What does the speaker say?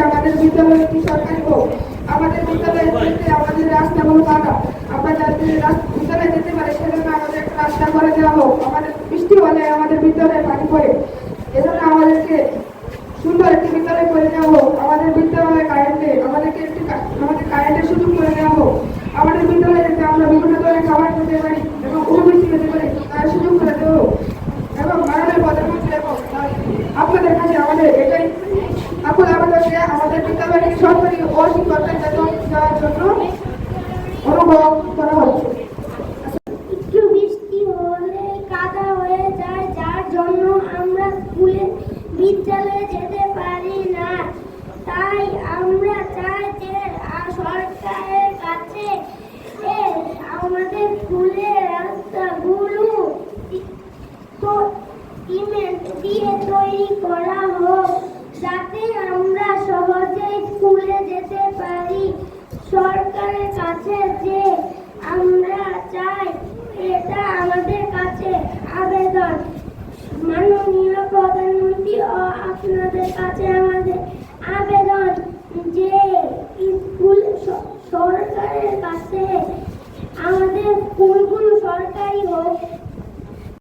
আমাদের বিদ্যালয়টি সরকারি হোক। আমাদের বিদ্যালয়ে যেতে আমাদের রাস্তাগুলো কাটা, আমরা যাতে বিদ্যালয়ে যেতে পারে সেজন্য আমাদের একটা রাস্তা করে দেওয়া হোক। আমাদের বৃষ্টি হলে আমাদের বিদ্যালয়ে পানি পড়ে, এজন্য আমাদেরকে সুন্দর একটি বিদ্যালয় করে দেওয়া হোক। আমাদের বিদ্যালয়ে আমাদের কারেন্টের সুযোগ করে দেওয়া হোক। আমাদের বিদ্যালয়ে যাতে আমরা বিভিন্ন ধরনের খাবার খেতে পারি এবং উপবৃত্তি পেতে পারি তার সুযোগ করে দেওয়া হোক। এবং মাননীয় প্রধানমন্ত্রী এবং আপনাদের কাছে আমাদের এটাই এখন আমাদেরকে আমাদের বিদ্যালয়ে সরকারি ও শিক্ষকদের বেতন দেওয়ার জন্য অনুভব করা হচ্ছে। একটু বৃষ্টি হলে কাদা হয়ে যায়, যার জন্য আমরা বিদ্যালয়ে যেতে পারি না। তাই আমরা চাই যে সরকারের কাছে আমাদের স্কুলের রাস্তাগুলো সিমেন্ট দিয়ে তৈরি করা হোক, যাতে আমরা সহজেই স্কুলে যেতে পারি। সরকারের কাছে যে আমরা চাই, এটা আমাদের কাছে আবেদন। মাননীয় প্রধানমন্ত্রী ও আপনাদের কাছে আমাদের আবেদন যে স্কুল সরকারের কাছে আমাদের স্কুলগুলো সরকারি হোক।